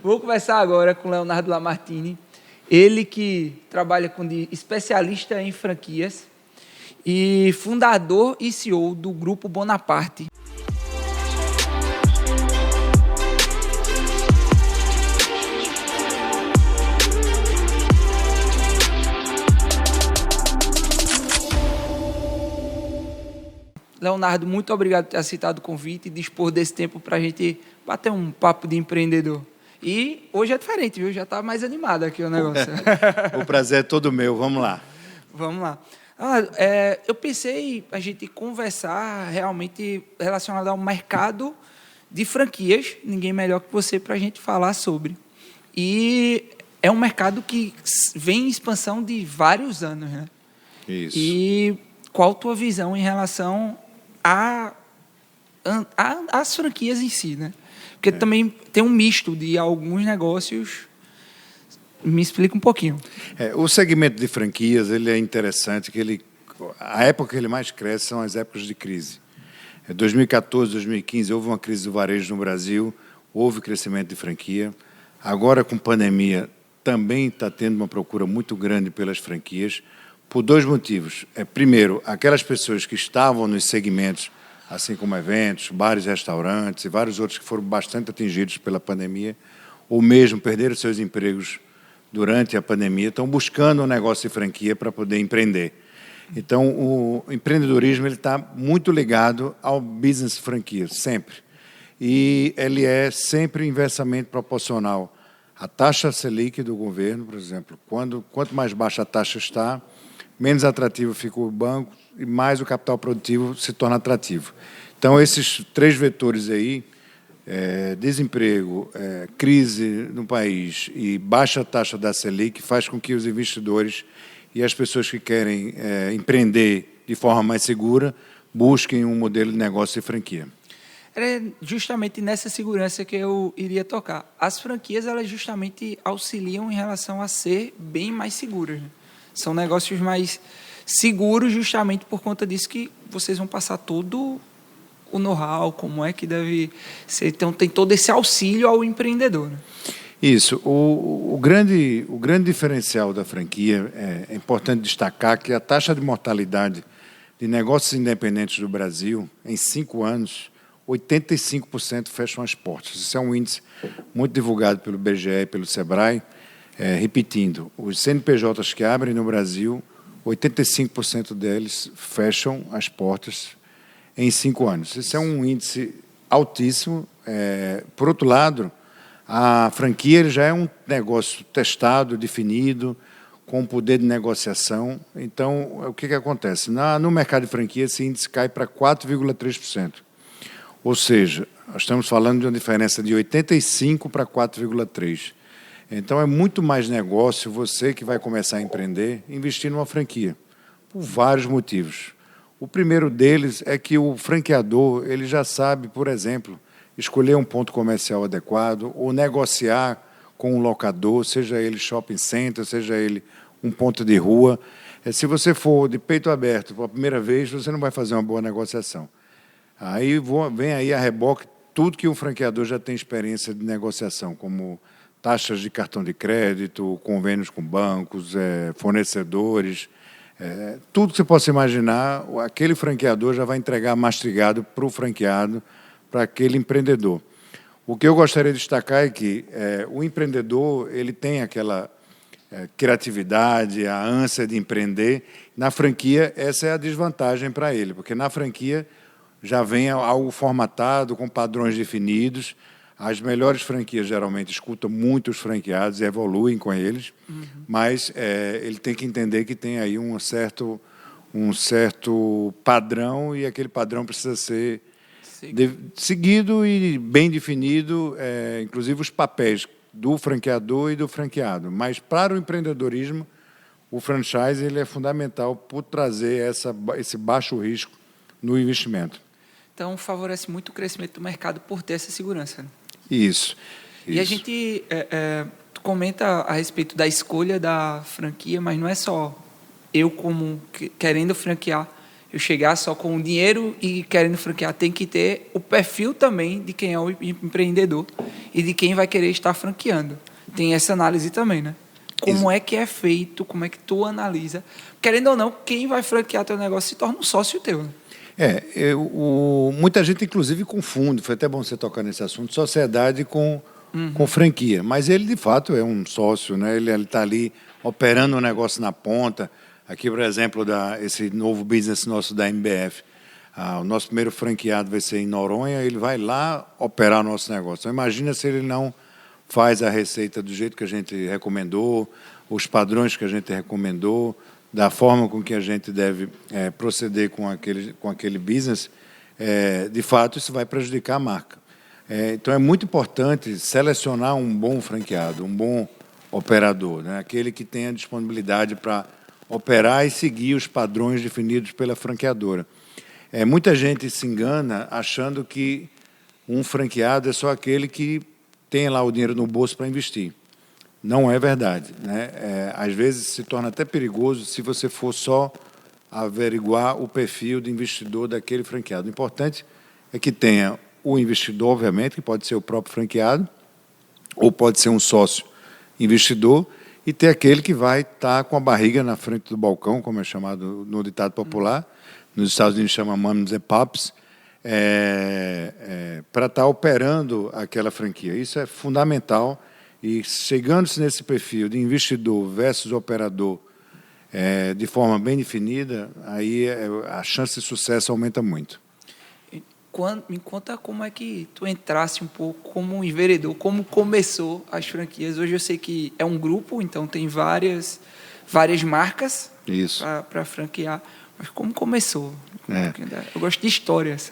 Vou conversar agora com o Leonardo Lamartine, ele que trabalha de especialista em franquias e fundador e CEO do Grupo Bonaparte. Leonardo, muito obrigado por ter aceitado o convite e dispor desse tempo para a gente bater um papo de empreendedor. E hoje é diferente, viu? Já está mais animado aqui o negócio. O prazer é todo meu. Vamos lá. Vamos lá. Eu pensei a gente conversar realmente relacionado ao mercado de franquias. Ninguém melhor que você para a gente falar sobre. E é um mercado que vem em expansão de vários anos, né? Isso. E qual a tua visão em relação às franquias em si, né? Porque também tem um misto de alguns negócios. Me explica um pouquinho. O segmento de franquias ele é interessante, que a época que ele mais cresce são as épocas de crise. Em 2014, 2015, houve uma crise do varejo no Brasil, houve crescimento de franquia. Agora, com pandemia, também está tendo uma procura muito grande pelas franquias, por dois motivos. Primeiro, aquelas pessoas que estavam nos segmentos, assim como eventos, bares, restaurantes e vários outros que foram bastante atingidos pela pandemia, ou mesmo perderam seus empregos durante a pandemia, estão buscando um negócio de franquia para poder empreender. Então, o empreendedorismo está muito ligado ao business franquia, sempre. E ele é sempre inversamente proporcional à taxa Selic do governo, por exemplo. Quanto mais baixa a taxa está, menos atrativo fica o banco e mais o capital produtivo se torna atrativo. Então, esses três vetores aí, desemprego, crise no país e baixa taxa da Selic, faz com que os investidores e as pessoas que querem empreender de forma mais segura busquem um modelo de negócio de franquia. É justamente nessa segurança que eu iria tocar. As franquias, elas justamente auxiliam em relação a ser bem mais seguras, né? São negócios mais seguros justamente por conta disso que vocês vão passar todo o know-how, como é que deve ser. Então, tem todo esse auxílio ao empreendedor, né? Isso. O grande diferencial da franquia, é importante destacar que a taxa de mortalidade de negócios independentes do Brasil, em 5 anos, 85% fecham as portas. Isso é um índice muito divulgado pelo IBGE e pelo Sebrae. Repetindo, os CNPJs que abrem no Brasil, 85% deles fecham as portas em 5 anos. Isso é um índice altíssimo. Por outro lado, a franquia já é um negócio testado, definido, com poder de negociação. Então, o que acontece? No mercado de franquia, esse índice cai para 4,3%. Ou seja, nós estamos falando de uma diferença de 85% para 4,3%. Então, é muito mais negócio você que vai começar a empreender, investir numa franquia, por vários motivos. O primeiro deles é que o franqueador ele já sabe, por exemplo, escolher um ponto comercial adequado ou negociar com um locador, seja ele shopping center, seja ele um ponto de rua. Se você for de peito aberto pela primeira vez, você não vai fazer uma boa negociação. Aí vem aí a reboque tudo que um franqueador já tem experiência de negociação, como taxas de cartão de crédito, convênios com bancos, fornecedores, tudo que você possa imaginar, aquele franqueador já vai entregar mastigado para o franqueado, para aquele empreendedor. O que eu gostaria de destacar é que o empreendedor ele tem aquela criatividade, a ânsia de empreender. Na franquia, essa é a desvantagem para ele, porque na franquia já vem algo formatado, com padrões definidos. As melhores franquias geralmente escutam muito os franqueados e evoluem com eles, mas ele tem que entender que tem aí um certo padrão e aquele padrão precisa ser seguido e bem definido, inclusive os papéis do franqueador e do franqueado. Mas para o empreendedorismo, o franchise ele é fundamental por trazer esse baixo risco no investimento. Então, favorece muito o crescimento do mercado por ter essa segurança, né? Isso. E a gente comenta a respeito da escolha da franquia, mas não é só eu como querendo franquear. eu chegar só com o dinheiro e querendo franquear. Tem que ter o perfil também de quem é o empreendedor e de quem vai querer estar franqueando. Tem essa análise também, né? Como é que é feito, como é que tu analisa. Querendo ou não, quem vai franquear teu negócio se torna um sócio teu, né? Muita gente, inclusive, confunde, foi até bom você tocar nesse assunto, sociedade com franquia. Mas ele, de fato, é um sócio, né? Ele está ali operando o negócio na ponta. Aqui, por exemplo, esse novo business nosso da MBF. O nosso primeiro franqueado vai ser em Noronha, ele vai lá operar o nosso negócio. Então, imagina se ele não faz a receita do jeito que a gente recomendou, os padrões que a gente recomendou, da forma com que a gente deve proceder com aquele business, de fato, isso vai prejudicar a marca. Então, é muito importante selecionar um bom franqueado, um bom operador, né? Aquele que tenha disponibilidade para operar e seguir os padrões definidos pela franqueadora. Muita gente se engana achando que um franqueado é só aquele que tem lá o dinheiro no bolso para investir. Não é verdade, né? Às vezes se torna até perigoso se você for só averiguar o perfil de investidor daquele franqueado. O importante é que tenha o investidor, obviamente, que pode ser o próprio franqueado, ou pode ser um sócio investidor, e ter aquele que vai estar com a barriga na frente do balcão, como é chamado no ditado popular. Nos Estados Unidos chama mums and pops, para estar operando aquela franquia. Isso é fundamental. E chegando-se nesse perfil de investidor versus operador de forma bem definida, aí a chance de sucesso aumenta muito. Me conta como é que tu entrasse um pouco como um enveredor, como começou as franquias. Hoje eu sei que é um grupo, então tem várias marcas para franquear. Mas como começou? Eu gosto de histórias.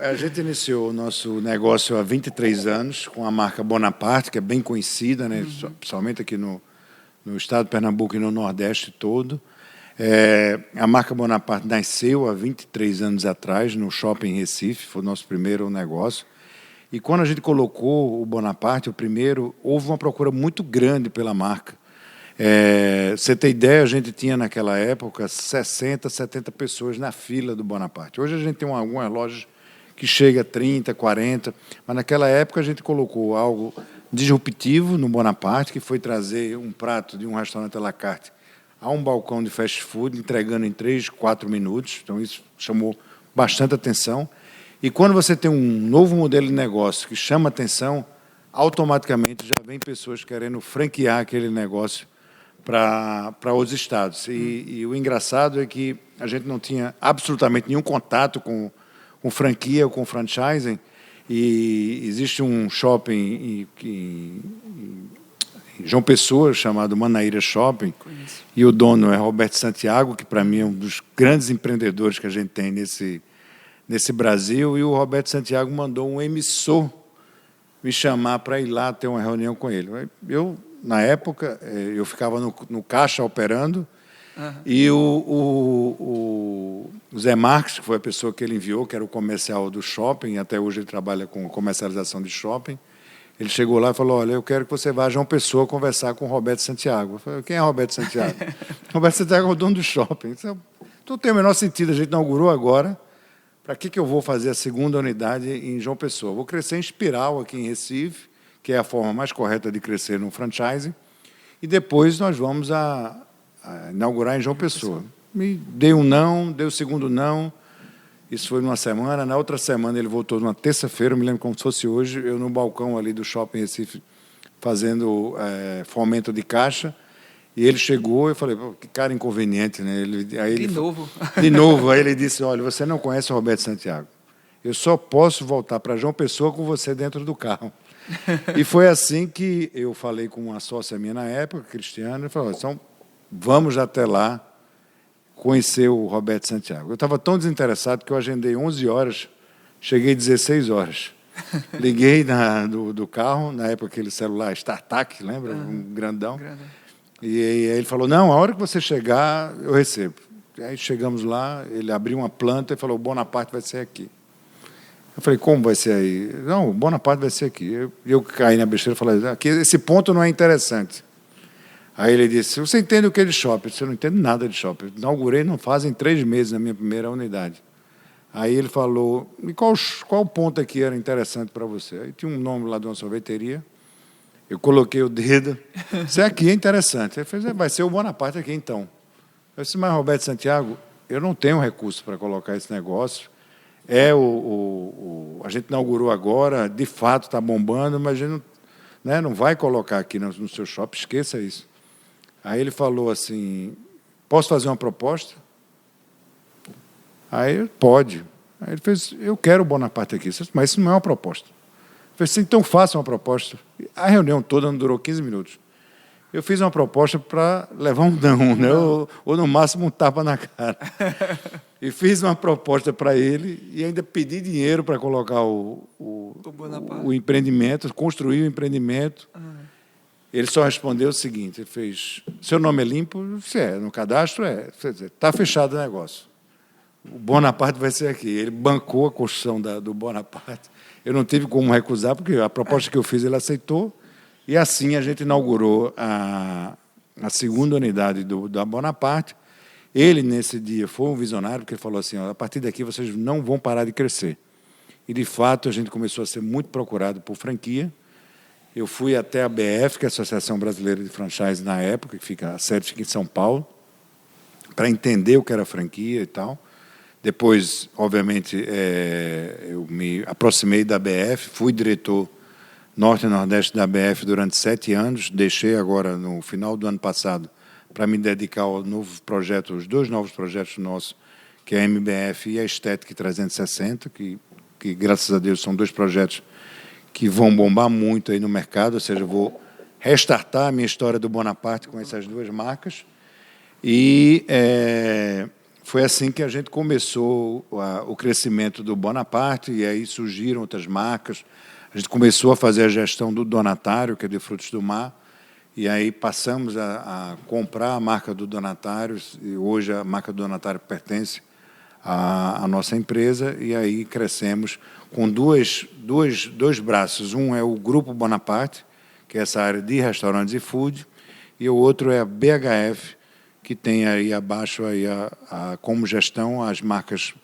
A gente iniciou o nosso negócio há 23 anos com a marca Bonaparte, que é bem conhecida, né? Principalmente aqui no estado de Pernambuco e no Nordeste todo. A marca Bonaparte nasceu há 23 anos atrás, no Shopping Recife, foi o nosso primeiro negócio. E quando a gente colocou o Bonaparte, o primeiro, houve uma procura muito grande pela marca. Você ter ideia, a gente tinha naquela época 60, 70 pessoas na fila do Bonaparte. Hoje a gente tem algumas lojas que chega a 30, 40, mas naquela época a gente colocou algo disruptivo no Bonaparte, que foi trazer um prato de um restaurante à la carte a um balcão de fast food, entregando em 3, 4 minutos. Então isso chamou bastante atenção. E quando você tem um novo modelo de negócio que chama atenção, automaticamente já vem pessoas querendo franquear aquele negócio para outros estados. E o engraçado é que a gente não tinha absolutamente nenhum contato com franquia ou com franchising. E existe um shopping em João Pessoa, chamado Manaíra Shopping, e o dono é Roberto Santiago, que para mim é um dos grandes empreendedores que a gente tem nesse Brasil, e o Roberto Santiago mandou um emissor me chamar para ir lá ter uma reunião com ele. Na época, eu ficava no caixa operando, e o Zé Marques, que foi a pessoa que ele enviou, que era o comercial do shopping, até hoje ele trabalha com comercialização de shopping, ele chegou lá e falou: olha, eu quero que você vá a João Pessoa conversar com o Roberto Santiago. Eu falei: quem é Roberto Santiago? Roberto Santiago é o dono do shopping. Então, não tem o menor sentido, a gente inaugurou agora, para que eu vou fazer a segunda unidade em João Pessoa? Vou crescer em espiral aqui em Recife, que é a forma mais correta de crescer no franchising, e depois nós vamos a inaugurar em João Pessoa. Me deu um não, deu o segundo não. Isso foi numa semana. Na outra semana ele voltou numa terça-feira, eu me lembro como se fosse hoje, eu no balcão ali do Shopping Recife fazendo fomento de caixa, e ele chegou e eu falei: que cara inconveniente, né? De novo. Aí ele disse: olha, você não conhece o Roberto Santiago. Eu só posso voltar para João Pessoa com você dentro do carro. E foi assim que eu falei com uma sócia minha na época, Cristiana, e falou: então, vamos até lá conhecer o Roberto Santiago. Eu estava tão desinteressado que eu agendei 11 horas, cheguei 16 horas. Liguei do carro, na época aquele celular StarTAC, lembra? Um grandão. E aí ele falou: não, a hora que você chegar, eu recebo. E aí chegamos lá, ele abriu uma planta e falou: o Bonaparte vai ser aqui. Eu falei: como vai ser aí? Não, o Bonaparte vai ser aqui. Eu caí na besteira e falei: aqui, esse ponto não é interessante. Aí ele disse, você entende o que é de shopping? Eu disse, eu não entendo nada de shopping. Inaugurei não fazem 3 meses na minha primeira unidade. Aí ele falou, e qual ponto aqui era interessante para você? Aí tinha um nome lá de uma sorveteria, eu coloquei o dedo, isso aqui é interessante. Ele fez, vai ser o Bonaparte aqui então. Eu disse, mas Roberto Santiago, eu não tenho recurso para colocar esse negócio. A gente inaugurou agora, de fato está bombando, mas a gente não vai colocar aqui no seu shopping, esqueça isso. Aí ele falou assim, posso fazer uma proposta? Aí, pode. Aí ele fez, eu quero o Bonaparte aqui. Mas isso não é uma proposta. Eu falei, então faça uma proposta. A reunião toda não durou 15 minutos. Eu fiz uma proposta para levar um não, né? Ou no máximo um tapa na cara. E fiz uma proposta para ele e ainda pedi dinheiro para colocar o empreendimento, construir o empreendimento. Ele só respondeu o seguinte, ele fez, seu nome é limpo? No cadastro é. Está fechado o negócio. O Bonaparte vai ser aqui. Ele bancou a construção do Bonaparte. Eu não tive como recusar, porque a proposta que eu fiz ele aceitou. E assim a gente inaugurou a segunda unidade da Bonaparte. Ele, nesse dia, foi um visionário, porque ele falou assim, a partir daqui vocês não vão parar de crescer. E, de fato, a gente começou a ser muito procurado por franquia. Eu fui até a BF, que é a Associação Brasileira de Franchise, na época, a sede fica em São Paulo, para entender o que era franquia e tal. Depois, obviamente, eu me aproximei da BF, fui diretor Norte e Nordeste da BF durante 7 anos, deixei agora, no final do ano passado, para me dedicar ao novo projeto, os 2 novos projetos nossos, que é a MBF e a Estética 360, que graças a Deus são 2 projetos que vão bombar muito aí no mercado, ou seja, eu vou restartar a minha história do Bonaparte com essas 2 marcas. E foi assim que a gente começou o crescimento do Bonaparte, e aí surgiram outras marcas. A gente começou a fazer a gestão do Donatário, que é de frutos do mar, e aí passamos a comprar a marca do Donatário, e hoje a marca do Donatário pertence à nossa empresa, e aí crescemos com dois braços. Um é o Grupo Bonaparte, que é essa área de restaurantes e food, e o outro é a BHF, que tem aí abaixo aí como gestão as marcas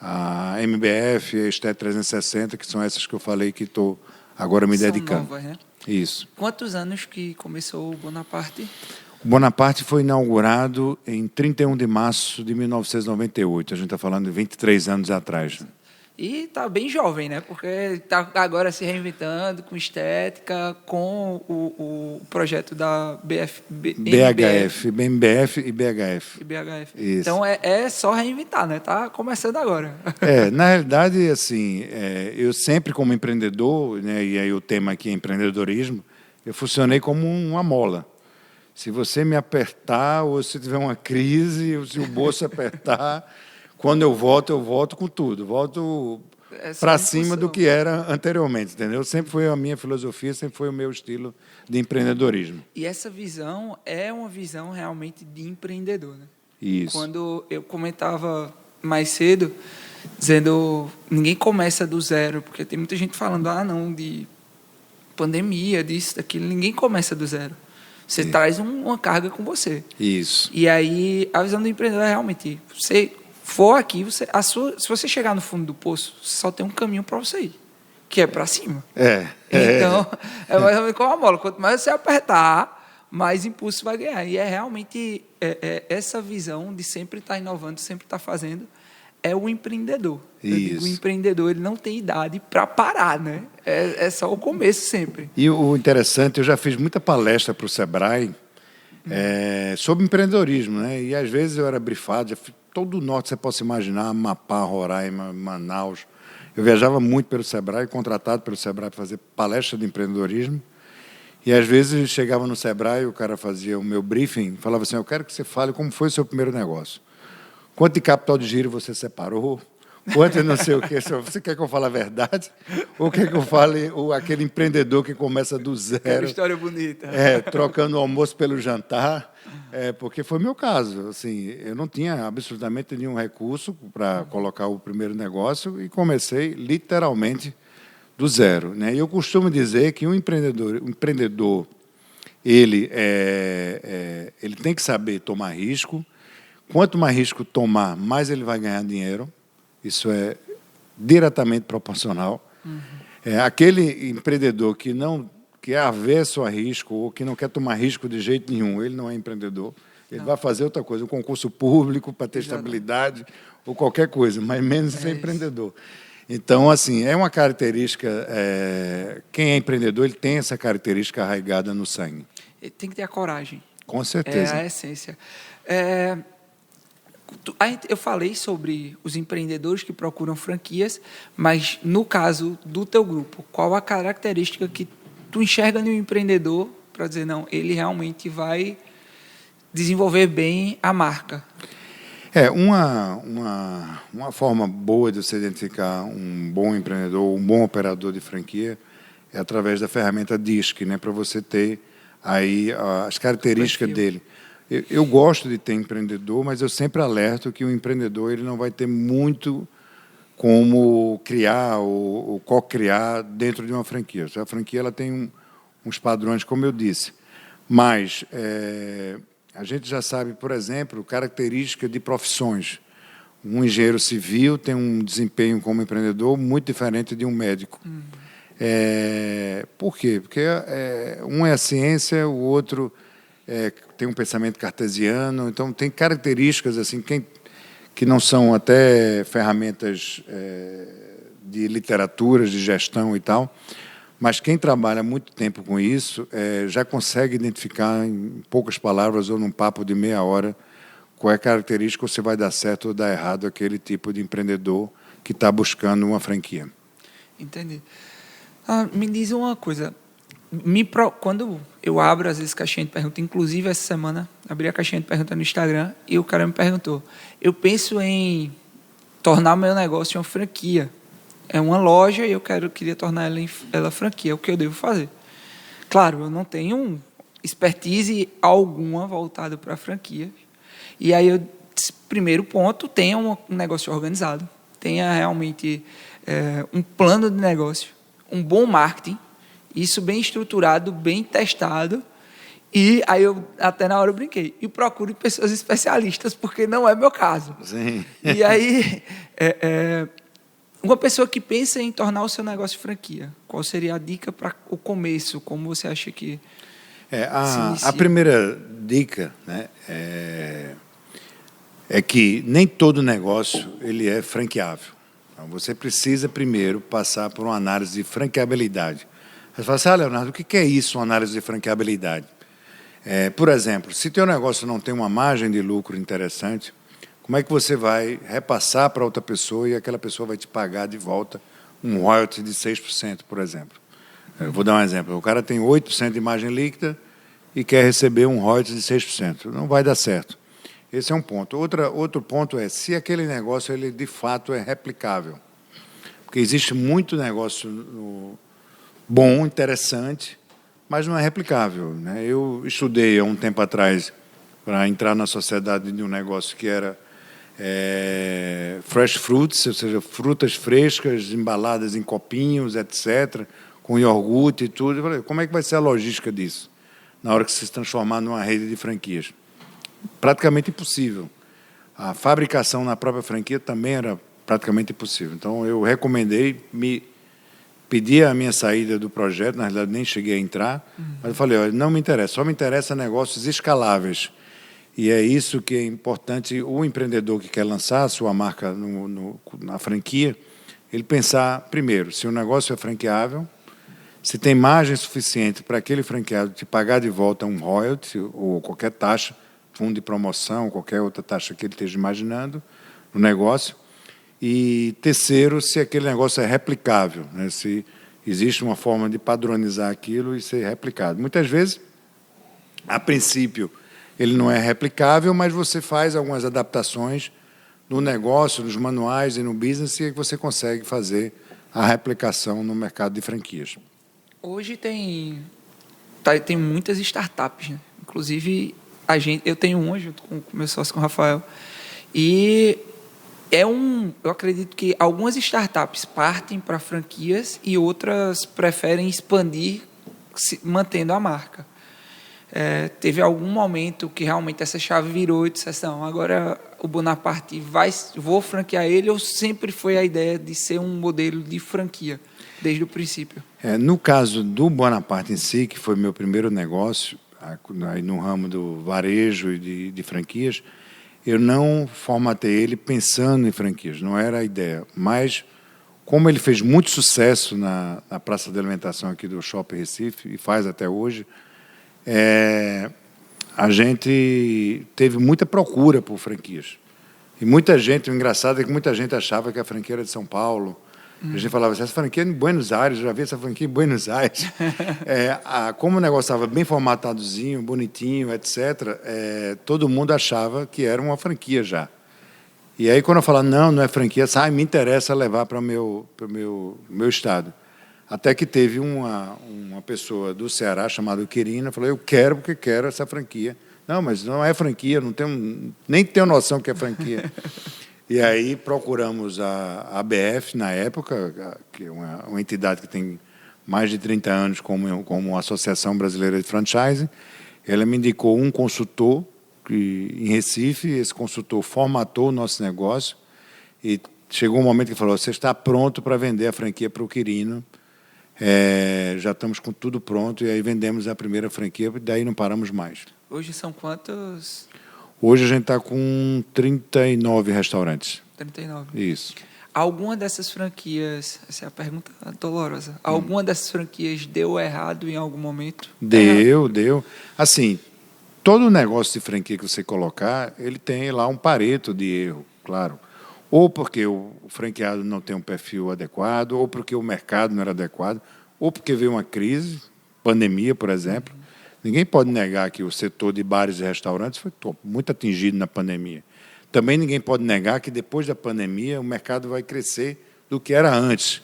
a MBF e a Estética 360, que são essas que eu falei que estou agora me dedicando. Novas, né? Isso. Quantos anos que começou o Bonaparte? O Bonaparte foi inaugurado em 31 de março de 1998. A gente está falando de 23 anos atrás. E está bem jovem, né? Porque está agora se reinventando com estética, com o projeto da BHF, BMBF e BHF. E BHF. Isso. Então é só reinventar, né? Está começando agora. Na realidade, assim, eu sempre como empreendedor, né, e aí o tema aqui é empreendedorismo, eu funcionei como uma mola. Se você me apertar, ou se tiver uma crise, ou se o bolso apertar, quando eu volto com tudo. Volto para cima do que era anteriormente, entendeu? Sempre foi a minha filosofia, sempre foi o meu estilo de empreendedorismo. E essa visão é uma visão realmente de empreendedor, né? Isso. Quando eu comentava mais cedo, dizendo ninguém começa do zero, porque tem muita gente falando, não, de pandemia, disso, daquilo, ninguém começa do zero. Você traz uma carga com você. Isso. E aí, a visão do empreendedor é realmente, você for aqui, se você chegar no fundo do poço, só tem um caminho para você ir, que é para cima. Então, é mais ou menos como a bola. Quanto mais você apertar, mais impulso vai ganhar. E é realmente essa visão de sempre estar inovando, sempre estar fazendo, é o empreendedor. Isso. O empreendedor, ele não tem idade para parar, né? É só o começo sempre. E o interessante, eu já fiz muita palestra para o Sebrae sobre empreendedorismo, né? E às vezes eu era brifado, já fiz todo o norte você possa imaginar, Amapá, Roraima, Manaus. Eu viajava muito pelo Sebrae, contratado pelo Sebrae para fazer palestra de empreendedorismo. E às vezes chegava no Sebrae, o cara fazia o meu briefing, falava assim, eu quero que você fale como foi o seu primeiro negócio. Quanto de capital de giro você separou? Quanto não sei o quê. Você quer que eu fale a verdade? Ou quer que eu fale aquele empreendedor que começa do zero? Aquela história bonita. Trocando o almoço pelo jantar. Porque foi meu caso. Assim, eu não tinha absolutamente nenhum recurso para colocar o primeiro negócio e comecei literalmente do zero, né? E eu costumo dizer que um empreendedor ele tem que saber tomar risco. Quanto mais risco tomar, mais ele vai ganhar dinheiro. Isso é diretamente proporcional. Aquele empreendedor que é avesso a risco ou que não quer tomar risco de jeito nenhum, ele não é empreendedor. Ele vai fazer outra coisa, um concurso público para ter estabilidade ou qualquer coisa, mas menos ser empreendedor. Então, assim, é uma característica... quem é empreendedor, ele tem essa característica arraigada no sangue. Ele tem que ter a coragem. Com certeza. É a essência. Eu falei sobre os empreendedores que procuram franquias, mas, no caso do teu grupo, qual a característica que tu enxerga no empreendedor para dizer, não, ele realmente vai desenvolver bem a marca? Uma forma boa de você identificar um bom empreendedor, um bom operador de franquia, é através da ferramenta DISC, né, para você ter aí as características dele. Eu gosto de ter empreendedor, mas eu sempre alerto que o empreendedor ele não vai ter muito como criar ou co-criar dentro de uma franquia. A franquia ela tem uns padrões, como eu disse, mas a gente já sabe, por exemplo, características de profissões. Um engenheiro civil tem um desempenho como empreendedor muito diferente de um médico. Por quê? Porque um é a ciência, o outro tem um pensamento cartesiano, então tem características assim que não são até ferramentas de literaturas, de gestão e tal, mas quem trabalha muito tempo com isso já consegue identificar em poucas palavras ou num papo de meia hora qual é a característica, se vai dar certo ou dar errado aquele tipo de empreendedor que está buscando uma franquia. Entendi. Me diz uma coisa. Quando eu abro, às vezes, caixinha de pergunta, inclusive essa semana, abri a caixinha de pergunta no Instagram e o cara me perguntou, eu penso em tornar o meu negócio uma franquia. É uma loja e eu queria tornar ela franquia. O que eu devo fazer? Claro, eu não tenho expertise alguma voltada para a franquia. E aí, primeiro ponto, tenha um negócio organizado. Tenha realmente um plano de negócio, um bom marketing, isso bem estruturado, bem testado. E aí, até na hora eu brinquei. E procure pessoas especialistas, porque não é meu caso. Sim. E aí... uma pessoa que pensa em tornar o seu negócio franquia, qual seria a dica para o começo? Como você acha que se inicia? A primeira dica, né, é que nem todo negócio ele é franqueável. Então, você precisa primeiro passar por uma análise de franqueabilidade. Você fala assim, Leonardo, o que é isso, uma análise de franqueabilidade? Por exemplo, se teu negócio não tem uma margem de lucro interessante, como é que você vai repassar para outra pessoa e aquela pessoa vai te pagar de volta um royalty de 6%, por exemplo? Eu vou dar um exemplo. O cara tem 8% de margem líquida e quer receber um royalty de 6%. Não vai dar certo. Esse é um ponto. Outro ponto é se aquele negócio ele de fato é replicável. Porque existe muito negócio bom, interessante, mas não é replicável, né? Eu estudei há um tempo atrás para entrar na sociedade de um negócio que era fresh fruits, ou seja, frutas frescas, embaladas em copinhos, etc., com iogurte e tudo. Eu falei, como é que vai ser a logística disso na hora que se transformar numa rede de franquias? Praticamente impossível. A fabricação na própria franquia também era praticamente impossível. Então, eu recomendei, pedi a minha saída do projeto, na realidade nem cheguei a entrar, mas eu falei, olha, não me interessa, só me interessa negócios escaláveis. E é isso que é importante, o empreendedor que quer lançar a sua marca na franquia, ele pensar, primeiro, se o negócio é franqueável, se tem margem suficiente para aquele franqueado te pagar de volta um royalty ou qualquer taxa, fundo de promoção, qualquer outra taxa que ele esteja imaginando no negócio. E terceiro, se aquele negócio é replicável, né? Se existe uma forma de padronizar aquilo e ser replicado. Muitas vezes, a princípio, ele não é replicável, mas você faz algumas adaptações no negócio, nos manuais e no business, e você consegue fazer a replicação no mercado de franquias. Hoje tem muitas startups, né? Inclusive, eu tenho uma junto com o meu sócio, com o Rafael, e eu acredito que algumas startups partem para franquias e outras preferem expandir mantendo a marca. teve algum momento que realmente essa chave virou e disse assim, não, agora o Bonaparte vou franquear ele, ou sempre foi a ideia de ser um modelo de franquia, desde o princípio? No caso do Bonaparte em si, que foi meu primeiro negócio, aí no ramo do varejo e de franquias, eu não formatei ele pensando em franquias, não era a ideia. Mas, como ele fez muito sucesso na praça de alimentação aqui do Shopping Recife, e faz até hoje, a gente teve muita procura por franquias. E muita gente, o engraçado é que muita gente achava que a franquia era de São Paulo. A gente falava assim, essa franquia é em Buenos Aires, eu já vi essa franquia em Buenos Aires. Como o negócio estava bem formatadozinho, bonitinho, etc., todo mundo achava que era uma franquia já. E aí, quando eu falava, não é franquia, me interessa levar para o meu estado. Até que teve uma pessoa do Ceará, chamada Quirina, falou, eu quero porque quero essa franquia. Não, mas não é franquia, nem tenho noção que é franquia. E aí procuramos a ABF, na época, que é uma entidade que tem mais de 30 anos como Associação Brasileira de Franchising. Ela me indicou um consultor em Recife, esse consultor formatou o nosso negócio e chegou um momento que falou, você está pronto para vender a franquia para o Quirino, já estamos com tudo pronto, e aí vendemos a primeira franquia, e daí não paramos mais. Hoje são quantos? Hoje a gente está com 39 restaurantes. 39. Isso. Alguma dessas franquias, essa é a pergunta dolorosa, alguma dessas franquias deu errado em algum momento? Deu. Assim, todo negócio de franquia que você colocar, ele tem lá um pareto de erro, claro. Ou porque o franqueado não tem um perfil adequado, ou porque o mercado não era adequado, ou porque veio uma crise, pandemia, por exemplo. Ninguém pode negar que o setor de bares e restaurantes foi muito atingido na pandemia. Também ninguém pode negar que depois da pandemia o mercado vai crescer do que era antes.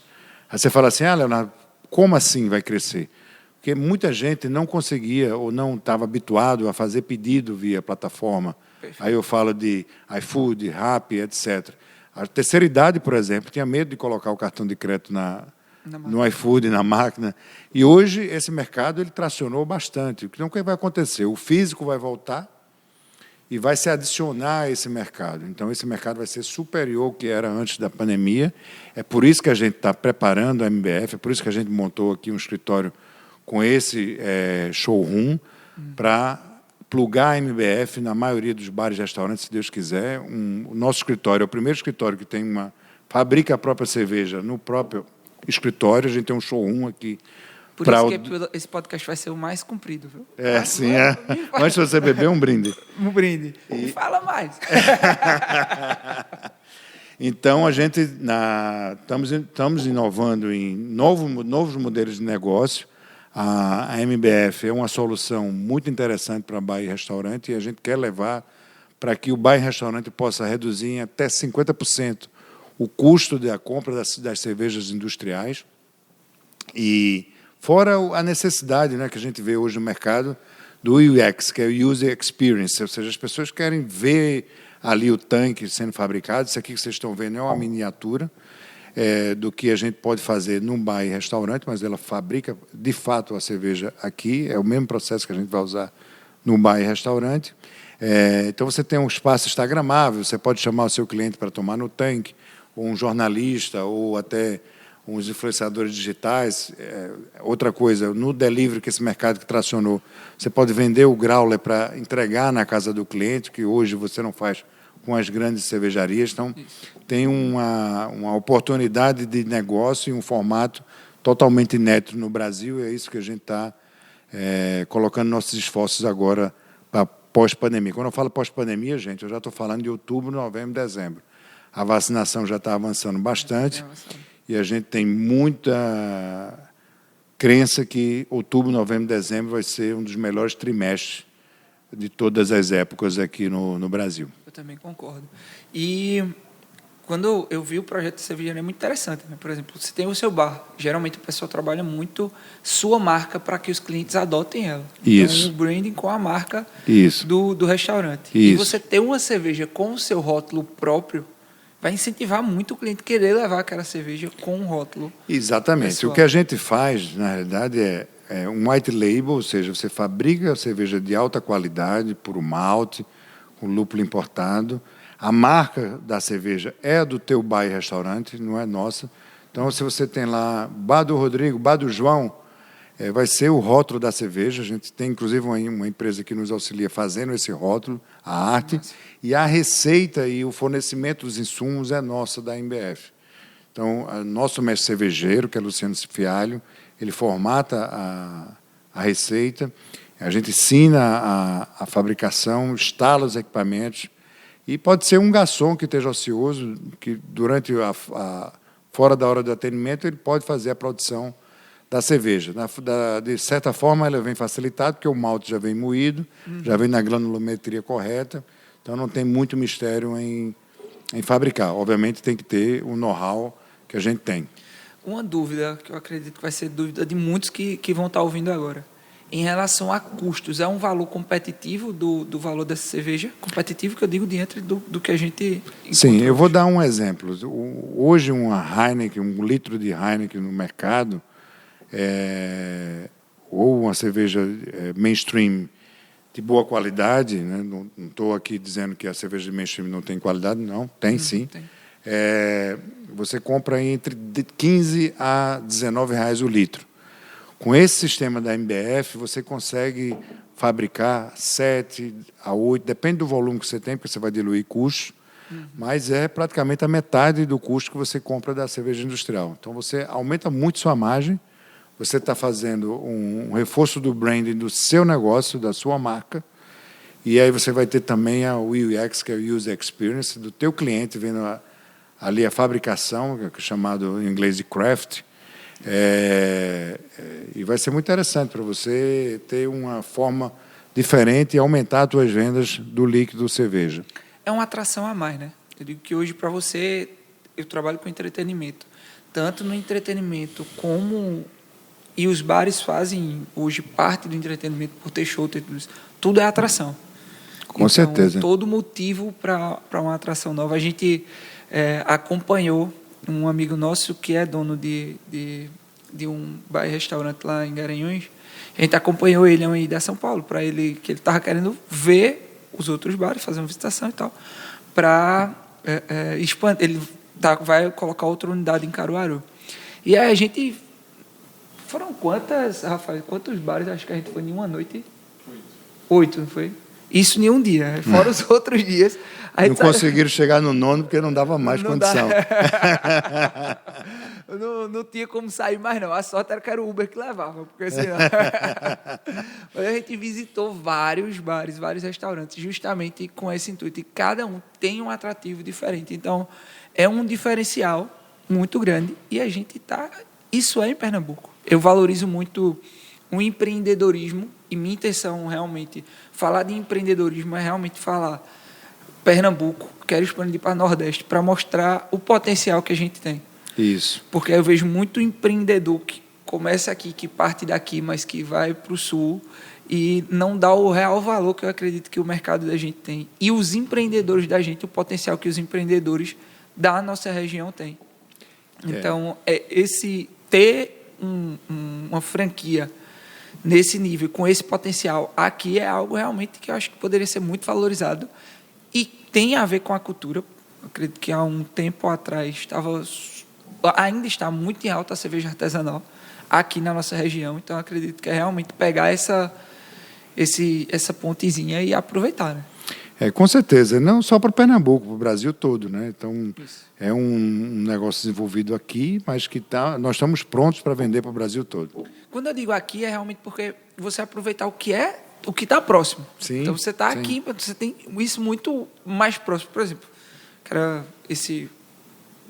Aí você fala assim, Leonardo, como assim vai crescer? Porque muita gente não conseguia ou não estava habituado a fazer pedido via plataforma. Perfeito. Aí eu falo de iFood, Rappi, etc. A terceira idade, por exemplo, tinha medo de colocar o cartão de crédito no iFood, na máquina. E hoje esse mercado ele tracionou bastante. Então, o que vai acontecer? O físico vai voltar e vai se adicionar a esse mercado. Então, esse mercado vai ser superior ao que era antes da pandemia. É por isso que a gente está preparando a MBF, é por isso que a gente montou aqui um escritório com esse showroom para plugar a MBF na maioria dos bares e restaurantes, se Deus quiser. O nosso escritório é o primeiro escritório que tem fabrica a própria cerveja no próprio escritório. A gente tem um showroom aqui. Por isso que esse podcast vai ser o mais comprido, viu? Sim. Antes de você beber, um brinde. Um brinde. E fala mais. Então, a gente estamos inovando em novos modelos de negócio. A MBF é uma solução muito interessante para bar e restaurante, e a gente quer levar para que o bar e restaurante possa reduzir em até 50% o custo da compra das cervejas industriais. E fora a necessidade, né, que a gente vê hoje no mercado do UX, que é o User Experience, ou seja, as pessoas querem ver ali o tanque sendo fabricado. Isso aqui que vocês estão vendo é uma miniatura do que a gente pode fazer num bar e restaurante, mas ela fabrica, de fato, a cerveja aqui. É o mesmo processo que a gente vai usar num bar e restaurante. Então, você tem um espaço instagramável, você pode chamar o seu cliente para tomar no tanque, ou um jornalista, ou até uns influenciadores digitais. Outra coisa, no delivery, que esse mercado que tracionou, você pode vender o growler para entregar na casa do cliente, que hoje você não faz com as grandes cervejarias. Então, tem uma oportunidade de negócio em um formato totalmente inédito no Brasil, e é isso que a gente está colocando nossos esforços agora para pós-pandemia. Quando eu falo pós-pandemia, gente, eu já estou falando de outubro, novembro, dezembro. A vacinação já está avançando bastante, e a gente tem muita crença que outubro, novembro, dezembro vai ser um dos melhores trimestres de todas as épocas aqui no Brasil. Eu também concordo. E quando eu vi o projeto de cervejaria, é muito interessante, né? Por exemplo, você tem o seu bar. Geralmente o pessoal trabalha muito sua marca para que os clientes adotem ela. Isso. Então, o branding com a marca Isso. do restaurante. Isso. E você ter uma cerveja com o seu rótulo próprio vai incentivar muito o cliente querer levar aquela cerveja com um rótulo. Exatamente. pessoal. O que a gente faz, na realidade, um white label, ou seja, você fabrica a cerveja de alta qualidade, puro malte, com lúpulo importado. A marca da cerveja é a do teu bar e restaurante, não é nossa. Então, se você tem lá Bar do Rodrigo, Bar do João, vai ser o rótulo da cerveja. A gente tem, inclusive, uma empresa que nos auxilia fazendo esse rótulo, a arte. Nossa. E a receita e o fornecimento dos insumos é nossa, da MBF. Então, nosso mestre cervejeiro, que é Luciano Fialho, ele formata a receita, a gente ensina a fabricação, instala os equipamentos, e pode ser um garçom que esteja ocioso, que durante fora da hora do atendimento, ele pode fazer a produção da cerveja. De certa forma, ela vem facilitada, porque o malte já vem moído, já vem na granulometria correta, então não tem muito mistério em fabricar. Obviamente, tem que ter o know-how que a gente tem. Uma dúvida, que eu acredito que vai ser dúvida de muitos que vão estar ouvindo agora. Em relação a custos, é um valor competitivo do valor dessa cerveja? Competitivo, que eu digo, diante do que a gente encontra. Sim, eu vou dar um exemplo. Hoje, uma Heineken, 1 litro de Heineken no mercado, ou uma cerveja mainstream de boa qualidade, né? Não estou aqui dizendo que a cerveja de mainstream não tem qualidade, não, tem sim. Tem. Você compra entre 15 a 19 reais o litro. Com esse sistema da MBF, você consegue fabricar 7 a 8, depende do volume que você tem, porque você vai diluir custos, mas é praticamente a metade do custo que você compra da cerveja industrial. Então, você aumenta muito sua margem, você está fazendo um reforço do branding do seu negócio, da sua marca, e aí você vai ter também o UX, que é o User Experience, do teu cliente, vendo ali a fabricação, que é chamado em inglês de craft, e vai ser muito interessante para você ter uma forma diferente e aumentar as suas vendas do líquido cerveja. É uma atração a mais, né? Eu digo que hoje, para você, eu trabalho com entretenimento. Tanto no entretenimento como... E os bares fazem hoje parte do entretenimento por ter show, ter tudo isso. Tudo é atração. Com certeza. Todo motivo para uma atração nova. A gente acompanhou um amigo nosso que é dono de um bar e restaurante lá em Garanhuns. A gente acompanhou ele a uma ida a São Paulo, para ele, que ele estava querendo ver os outros bares, fazer uma visitação e tal, para expandir. Ele vai colocar outra unidade em Caruaru. E aí a gente... Foram quantas, Rafael? Quantos bares acho que a gente foi em uma noite? 8, não foi? Isso em um dia, fora os outros dias. Não conseguiram chegar no 9 porque não dava mais condição. Não tinha como sair mais, não. A sorte era que era o Uber que levava. Porque, senão... Mas a gente visitou vários bares, vários restaurantes, justamente com esse intuito. E cada um tem um atrativo diferente. Então, é um diferencial muito grande. E a gente está... Isso é em Pernambuco. Eu valorizo muito o empreendedorismo. E minha intenção, realmente, falar de empreendedorismo é realmente falar Pernambuco, quero expandir para o Nordeste, para mostrar o potencial que a gente tem. Isso. Porque eu vejo muito empreendedor que começa aqui, que parte daqui, mas que vai para o Sul e não dá o real valor que eu acredito que o mercado da gente tem. E os empreendedores da gente, o potencial que os empreendedores da nossa região têm. Então, ter uma franquia nesse nível, com esse potencial aqui, é algo realmente que eu acho que poderia ser muito valorizado e tem a ver com a cultura. Eu acredito que há um tempo atrás ainda está muito em alta a cerveja artesanal aqui na nossa região, então eu acredito que é realmente pegar essa pontezinha e aproveitar, né? Com certeza, não só para Pernambuco, para o Brasil todo, né? Então, é um negócio desenvolvido aqui, mas que nós estamos prontos para vender para o Brasil todo. Quando eu digo aqui, é realmente porque você aproveitar o que está próximo. Sim, então, você está aqui, você tem isso muito mais próximo. Por exemplo,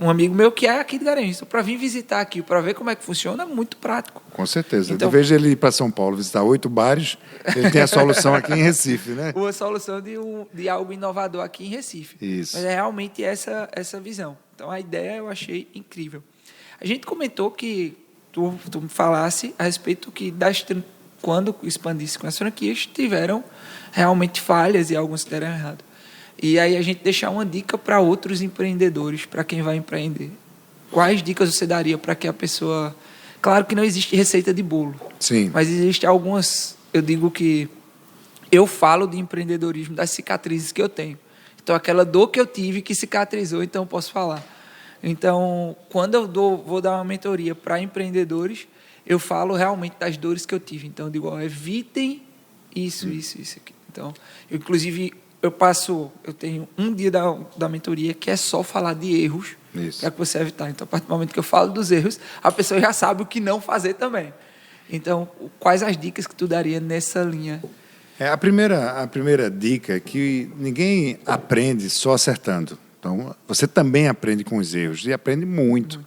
um amigo meu que é aqui de Garanhuns, então, para vir visitar aqui, para ver como é que funciona, é muito prático. Com certeza. Então, de vez ele ir para São Paulo visitar 8 bares, ele tem a solução aqui em Recife, né? Uma solução de algo inovador aqui em Recife. Isso. Mas é realmente essa visão. Então, a ideia eu achei incrível. A gente comentou que tu me falasse a respeito que quando expandisse com as franquias, tiveram realmente falhas e alguns deram errado. E aí a gente deixar uma dica para outros empreendedores, para quem vai empreender. Quais dicas você daria para que a pessoa Claro que não existe receita de bolo. Sim. Mas existe algumas, eu digo que eu falo de empreendedorismo das cicatrizes que eu tenho. Então, aquela dor que eu tive que cicatrizou, então eu posso falar. Então, quando eu vou dar uma mentoria para empreendedores, eu falo realmente das dores que eu tive. Então, eu digo, ó, evitem isso aqui. Então, inclusive, eu tenho um dia da mentoria que é só falar de erros para que você evitar. Então, a partir do momento que eu falo dos erros, a pessoa já sabe o que não fazer também. Então, quais as dicas que tu daria nessa linha? A primeira dica é que ninguém aprende só acertando. Então, você também aprende com os erros, e aprende muito.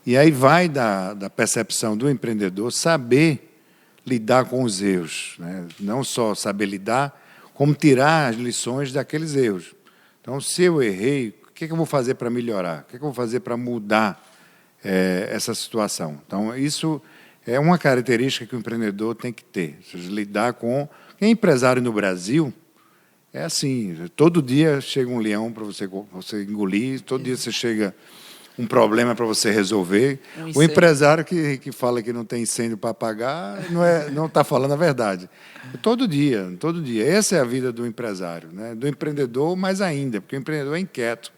E aí vai da percepção do empreendedor saber lidar com os erros, né? Não só saber lidar, como tirar as lições daqueles erros. Então, se eu errei, o que eu vou fazer para melhorar? O que eu vou fazer para mudar essa situação? Então, isso é uma característica que o empreendedor tem que ter. Ou seja, lidar com... Quem é empresário no Brasil é assim, todo dia chega um leão para você engolir, todo dia você chega um problema para você resolver. O empresário que fala que não tem incêndio para apagar não está falando a verdade. Todo dia. Essa é a vida do empresário, né? Do empreendedor mais ainda, porque o empreendedor é inquieto.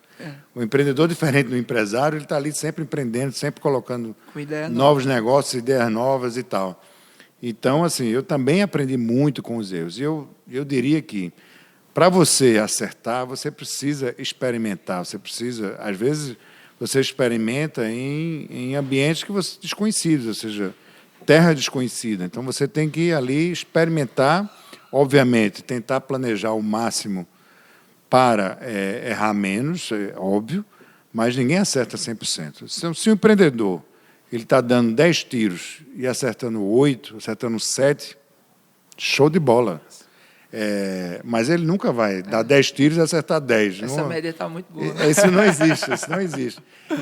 O empreendedor, diferente do empresário, ele está ali sempre empreendendo, sempre colocando novos negócios, ideias novas e tal. Então, assim, eu também aprendi muito com os erros. E eu diria que, para você acertar, você precisa experimentar. Às vezes, você experimenta em ambientes que você desconhecidos, ou seja, terra desconhecida. Então, você tem que ir ali experimentar, obviamente, tentar planejar o máximo para errar menos, é óbvio, mas ninguém acerta 100%. Então, se o empreendedor ele está dando 10 tiros e acertando 8, acertando 7, show de bola. Mas ele nunca vai dar 10 tiros e acertar 10. Essa média está muito boa. Isso não existe.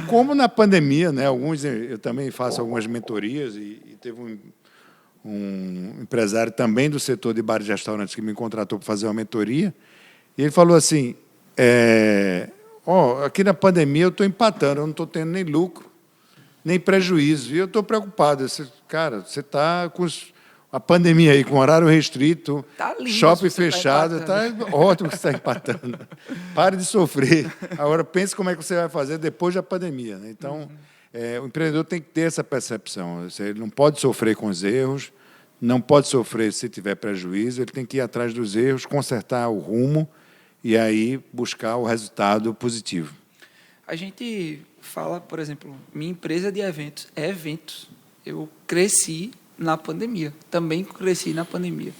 Como na pandemia, né, eu também faço algumas mentorias e teve um empresário também do setor de bares e restaurantes que me contratou para fazer uma mentoria, e ele falou assim, aqui na pandemia eu estou empatando, eu não estou tendo nem lucro, nem prejuízo. E eu estou preocupado. Cara, você está com a pandemia aí, com horário restrito, shopping fechado, está ótimo que você está empatando. Pare de sofrer. Agora, pense como é que você vai fazer depois da pandemia, né? Então, o empreendedor tem que ter essa percepção. Ele não pode sofrer com os erros, não pode sofrer se tiver prejuízo, ele tem que ir atrás dos erros, consertar o rumo e aí buscar o resultado positivo. A gente fala, por exemplo, minha empresa de eventos é eventos. Eu cresci na pandemia, também cresci na pandemia.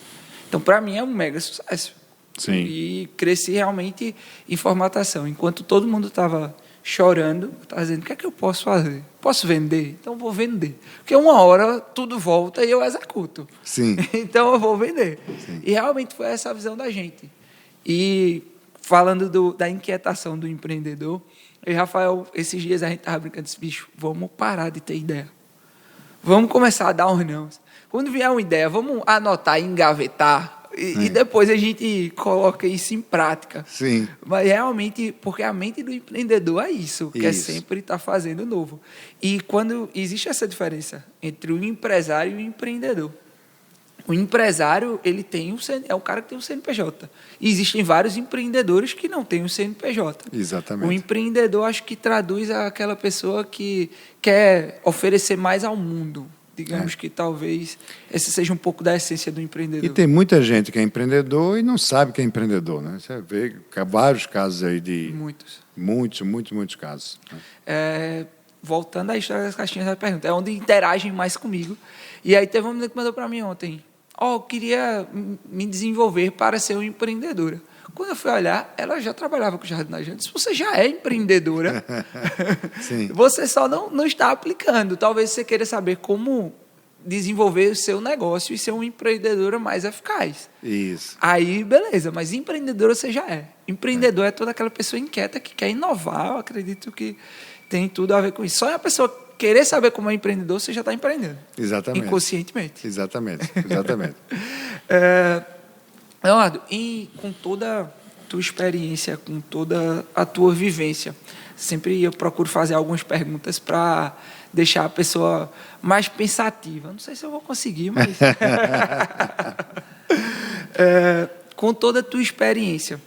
Então, para mim, é um mega sucesso. Sim. E cresci realmente em formatação. Enquanto todo mundo estava chorando, eu estava dizendo, o que é que eu posso fazer? Posso vender? Então, vou vender. Porque uma hora tudo volta e eu executo. Sim. Então, eu vou vender. Sim. E realmente foi essa a visão da gente. E falando da inquietação do empreendedor, eu e Rafael, esses dias a gente estava brincando, disse, bicho, vamos parar de ter ideia. Vamos começar a dar uns nãos. Quando vier uma ideia, vamos anotar e engavetar. E depois a gente coloca isso em prática. Sim. Mas realmente, porque a mente do empreendedor é isso, que é sempre estar fazendo novo. E quando existe essa diferença entre o empresário e o empreendedor. O empresário, ele é o cara que tem o CNPJ. E existem vários empreendedores que não têm o CNPJ. Exatamente. O empreendedor, acho que traduz aquela pessoa que quer oferecer mais ao mundo. Digamos que talvez esse seja um pouco da essência do empreendedor. E tem muita gente que é empreendedor e não sabe que é empreendedor, né? Você vê vários casos aí de... Muitos casos. Voltando à história das caixinhas da pergunta, é onde interagem mais comigo. E aí teve uma menina que mandou para mim ontem, eu queria me desenvolver para ser uma empreendedora. Quando eu fui olhar, ela já trabalhava com jardinagem. Eu disse, você já é empreendedora, Sim. Você só não está aplicando. Talvez você queira saber como desenvolver o seu negócio e ser uma empreendedora mais eficaz. Isso. Aí, beleza, mas empreendedora você já é. Empreendedor é toda aquela pessoa inquieta que quer inovar. Eu acredito que tem tudo a ver com isso. Só a pessoa querer saber como é empreendedor, você já está empreendendo. Exatamente. Inconscientemente. Exatamente. Leonardo, e com toda a tua experiência, com toda a tua vivência, sempre eu procuro fazer algumas perguntas para deixar a pessoa mais pensativa. Não sei se eu vou conseguir, mas... com toda a tua experiência,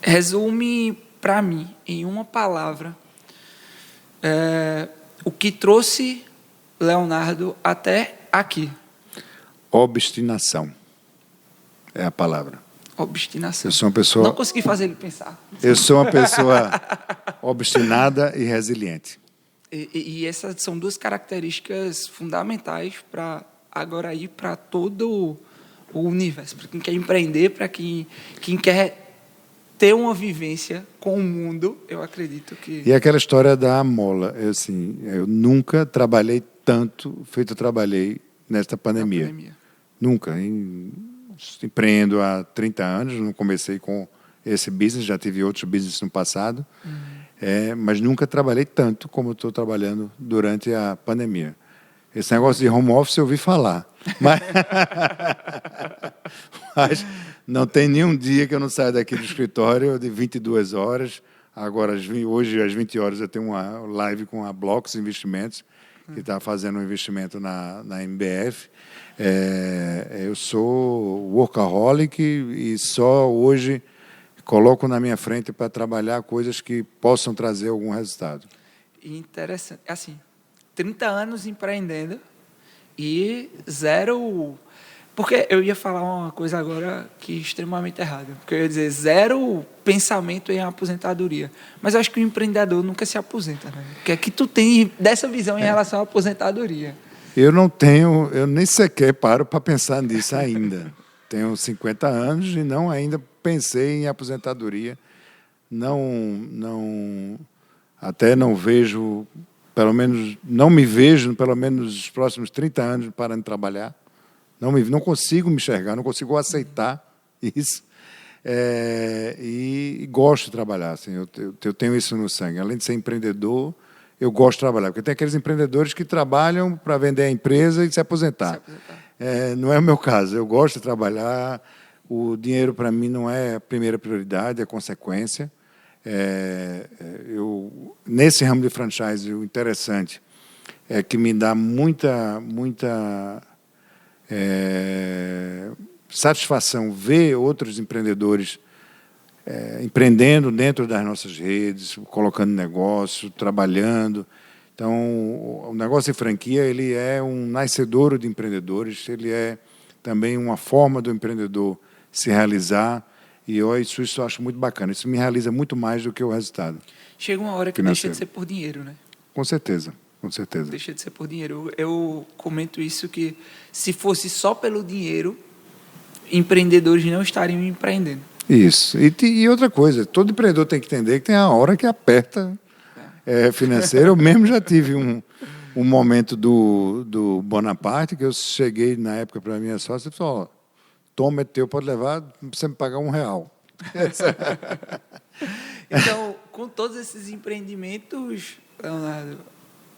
resume para mim, em uma palavra, o que trouxe Leonardo até aqui. Obstinação é a palavra. Obstinação. Eu sou uma pessoa... Não consegui fazer ele pensar. Eu sou uma pessoa obstinada e resiliente. E essas são duas características fundamentais para agora ir para todo o universo. Para quem quer empreender, para quem quer ter uma vivência com o mundo, eu acredito que... E aquela história da mola. Eu nunca trabalhei tanto feito eu trabalhei nesta pandemia. Nunca. Empreendo há 30 anos, não comecei com esse business, já tive outros business no passado, mas nunca trabalhei tanto como estou trabalhando durante a pandemia. Esse negócio de home office eu ouvi falar, mas não tem nenhum dia que eu não saia daqui do escritório de 22 horas. Agora, hoje, às 20 horas, eu tenho uma live com a Blocks Investimentos, que está fazendo um investimento na MBF. Eu sou workaholic e só hoje coloco na minha frente para trabalhar coisas que possam trazer algum resultado. Interessante. Assim, 30 anos empreendendo e zero... Porque eu ia falar uma coisa agora que é extremamente errada. Porque eu ia dizer zero pensamento em aposentadoria. Mas eu acho que o empreendedor nunca se aposenta, né? O que é que tu tem dessa visão em relação à aposentadoria? Eu nem sequer paro para pensar nisso ainda. Tenho 50 anos e ainda pensei em aposentadoria. Até não vejo, não me vejo, pelo menos nos próximos 30 anos parando de trabalhar. Não consigo me enxergar, não consigo aceitar isso. E gosto de trabalhar. Assim, eu tenho isso no sangue. Além de ser empreendedor, eu gosto de trabalhar. Porque tem aqueles empreendedores que trabalham para vender a empresa e se aposentar. Não é o meu caso. Eu gosto de trabalhar. O dinheiro, para mim, não é a primeira prioridade, é consequência. Nesse ramo de franchise, o interessante é que me dá muita satisfação ver outros empreendedores empreendendo dentro das nossas redes, colocando negócio, trabalhando. Então, o negócio de franquia ele é um nascedouro de empreendedores, ele é também uma forma do empreendedor se realizar, e isso eu acho muito bacana. Isso me realiza muito mais do que o resultado. Chega uma hora que financeiro. Deixa de ser por dinheiro, né? Com certeza. Com certeza. Deixa de ser por dinheiro. Eu comento isso que, se fosse só pelo dinheiro, empreendedores não estariam empreendendo. Isso. E outra coisa, todo empreendedor tem que entender que tem a hora que aperta financeiro. Eu mesmo já tive um momento do Bonaparte, que eu cheguei na época para a minha sócia e falei, toma, é teu, pode levar, não precisa me pagar R$1. Então, com todos esses empreendimentos, Leonardo,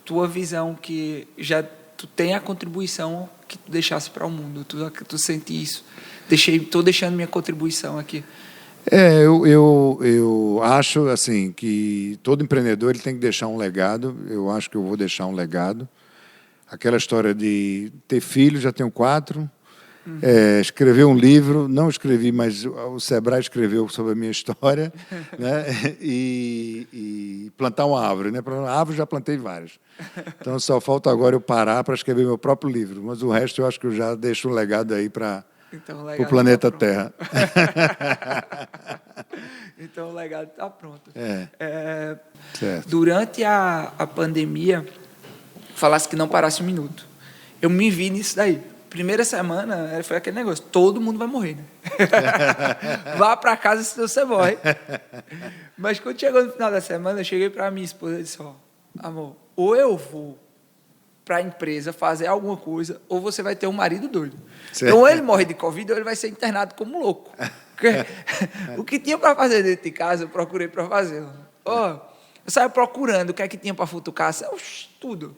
tua visão que já tu tem a contribuição que tu deixasse para o mundo, tu sente isso? Estou deixando minha contribuição aqui. Eu acho assim que todo empreendedor ele tem que deixar um legado. Eu acho que eu vou deixar um legado. Aquela história de ter filhos, já tenho 4. Escrever um livro, não escrevi, mas o Sebrae escreveu sobre a minha história, né? E plantar uma árvore, né? Árvore já plantei várias. Então só falta agora eu parar para escrever meu próprio livro, mas o resto eu acho que eu já deixo um legado aí para o planeta Terra. Então o legado está pronto. Certo. Durante a pandemia, falasse que não parasse um minuto. Eu me vi nisso daí. Primeira semana foi aquele negócio, todo mundo vai morrer, né? Vá para casa senão você morre. Mas quando chegou no final da semana, eu cheguei para minha esposa e disse, amor, ou eu vou para a empresa fazer alguma coisa, ou você vai ter um marido doido. Certo. Então, ou ele morre de Covid, ou ele vai ser internado como louco. O que tinha para fazer dentro de casa, eu procurei para fazer. Eu saí procurando o que é que tinha para futucar, tudo.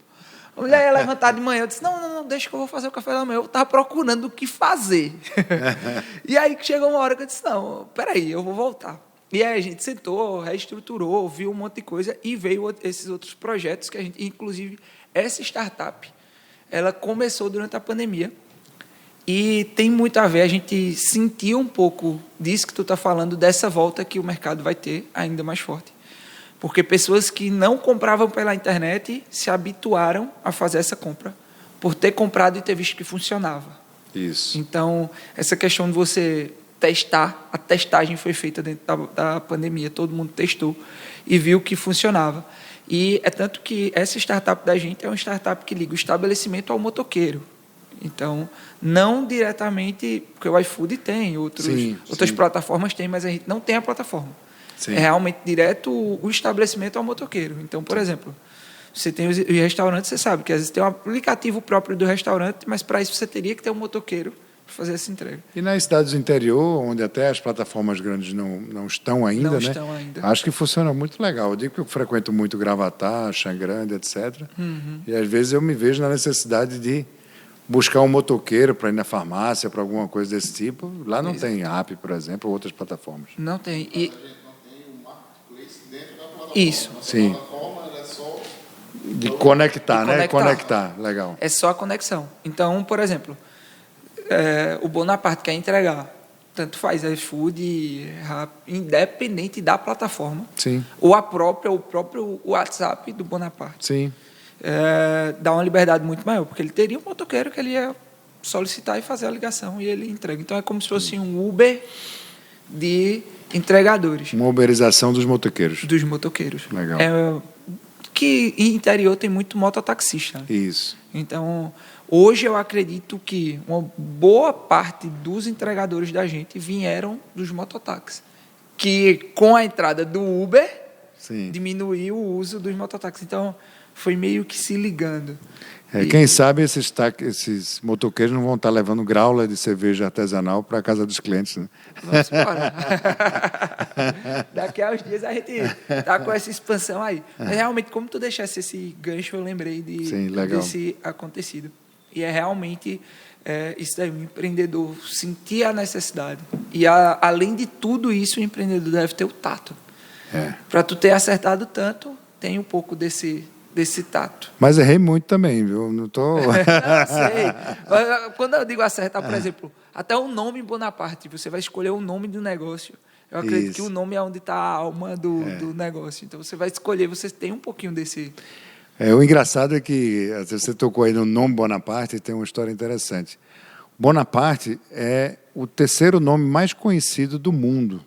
A mulher ia levantar de manhã, eu disse, não, deixa que eu vou fazer o café da manhã. Eu estava procurando o que fazer. E aí chegou uma hora que eu disse, não, peraí, eu vou voltar. E aí a gente sentou, reestruturou, viu um monte de coisa e veio esses outros projetos que a gente, inclusive, essa startup, ela começou durante a pandemia e tem muito a ver, a gente sentiu um pouco disso que tu está falando, dessa volta que o mercado vai ter ainda mais forte. Porque pessoas que não compravam pela internet se habituaram a fazer essa compra, por ter comprado e ter visto que funcionava. Isso. Então, essa questão de você testar, a testagem foi feita dentro da pandemia, todo mundo testou e viu que funcionava. E é tanto que essa startup da gente é uma startup que liga o estabelecimento ao motoqueiro. Então, não diretamente, porque o iFood tem, outras plataformas têm, mas a gente não tem a plataforma. Sim. É realmente direto o estabelecimento ao motoqueiro. Então, por exemplo, você tem os restaurantes, você sabe que às vezes tem um aplicativo próprio do restaurante, mas para isso você teria que ter um motoqueiro para fazer essa entrega. E nas cidades do interior, onde até as plataformas grandes não estão ainda, não estão ainda. Acho que funciona muito legal. Eu digo que eu frequento muito Gravatá, Xangrande, etc. E às vezes eu me vejo na necessidade de buscar um motoqueiro para ir na farmácia, para alguma coisa desse tipo. Lá não tem app, por exemplo, ou outras plataformas. Não tem. E dentro da plataforma. Isso. Sim. A plataforma é só de conectar, né? Conectar, legal. É só a conexão. Então, por exemplo, o Bonaparte quer entregar, tanto faz iFood, independente da plataforma. Sim. Ou o próprio WhatsApp do Bonaparte. Sim. Dá uma liberdade muito maior, porque ele teria um motoqueiro que ele ia solicitar e fazer a ligação e ele entrega. Então, é como se fosse um Uber de entregadores. Uma uberização dos motoqueiros. Dos motoqueiros. Legal. Que em interior tem muito mototaxista. Né? Isso. Então, hoje eu acredito que uma boa parte dos entregadores da gente vieram dos mototáxis. Que com a entrada do Uber, diminuiu o uso dos mototáxis. Então, foi meio que se ligando. Quem sabe esses motoqueiros não vão estar levando graula de cerveja artesanal para a casa dos clientes, né? Vamos embora. Daqui a uns dias a gente está com essa expansão aí. Mas realmente, como tu deixasse esse gancho, eu lembrei desse acontecido. E é realmente isso daí, o empreendedor sentir a necessidade. E além de tudo isso, o empreendedor deve ter o tato. Para tu ter acertado tanto, tem um pouco desse tato. Mas errei muito também, viu? Não tô... Não sei. Quando eu digo acertar, por exemplo, até o nome Bonaparte, você vai escolher o nome do negócio. Eu acredito que o nome é onde está a alma do negócio. Então, você vai escolher, você tem um pouquinho desse... O engraçado é que você tocou aí no nome Bonaparte, tem uma história interessante. Bonaparte é o terceiro nome mais conhecido do mundo.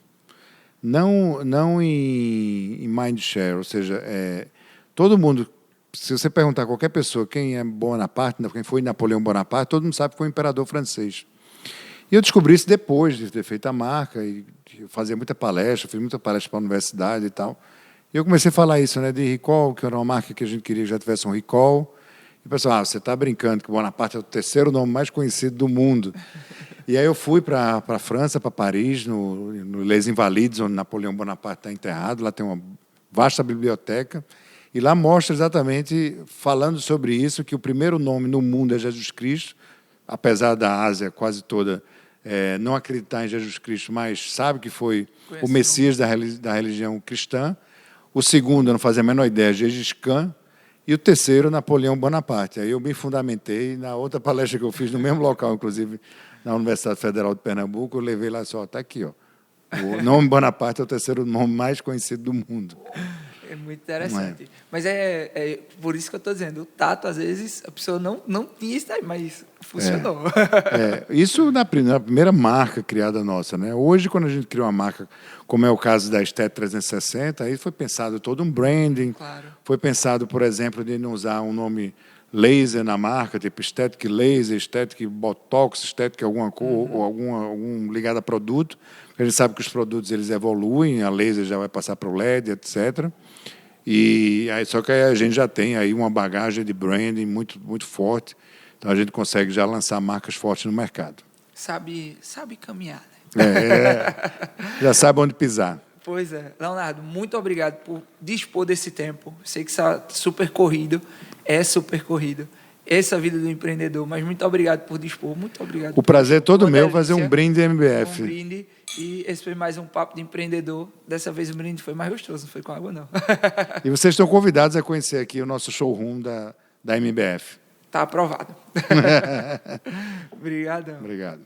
Não em mindshare, ou seja, todo mundo... Se você perguntar a qualquer pessoa quem é Bonaparte, quem foi Napoleão Bonaparte, todo mundo sabe que foi um imperador francês. E eu descobri isso depois de ter feito a marca, e fazia muita palestra, fiz muita palestra para a universidade e tal. E eu comecei a falar isso, né, de recall, que era uma marca que a gente queria que já tivesse um recall. E o pessoal, você está brincando que Bonaparte é o terceiro nome mais conhecido do mundo. E aí eu fui para a França, para Paris, no Les Invalides, onde Napoleão Bonaparte está enterrado. Lá tem uma vasta biblioteca. E lá mostra exatamente, falando sobre isso, que o primeiro nome no mundo é Jesus Cristo, apesar da Ásia quase toda não acreditar em Jesus Cristo, mas sabe que foi o Messias da religião cristã. O segundo, eu não fazia a menor ideia, Gengis Khan. E o terceiro, Napoleão Bonaparte. Aí eu me fundamentei na outra palestra que eu fiz no mesmo local, inclusive na Universidade Federal de Pernambuco, eu levei lá só, está aqui, ó. O nome Bonaparte é o terceiro nome mais conhecido do mundo. É muito interessante. Mas é por isso que eu estou dizendo, o tato, às vezes, a pessoa não tinha isso aí, mas funcionou. Isso na primeira marca criada nossa, né? Hoje, quando a gente cria uma marca, como é o caso da Estética 360, aí foi pensado todo um branding. Claro. Foi pensado, por exemplo, de não usar um nome laser na marca, tipo estética laser, estética botox, estética alguma cor, ou algum ligado a produto. A gente sabe que os produtos eles evoluem, a laser já vai passar para o LED, etc. E aí, só que a gente já tem aí uma bagagem de branding muito, muito forte. Então a gente consegue já lançar marcas fortes no mercado. Sabe caminhar, né? Já sabe onde pisar. Pois é. Leonardo, muito obrigado por dispor desse tempo. Sei que está super corrido, é super corrido. essa vida do empreendedor. Mas muito obrigado por dispor, muito obrigado. O prazer é todo Uma meu fazer delícia. um brinde MBF. Um brinde. E esse foi mais um papo de empreendedor. Dessa vez o brinde foi mais gostoso, não foi com água, não. E vocês estão convidados a conhecer aqui o nosso showroom da MBF. Tá aprovado. Obrigadão. Obrigado.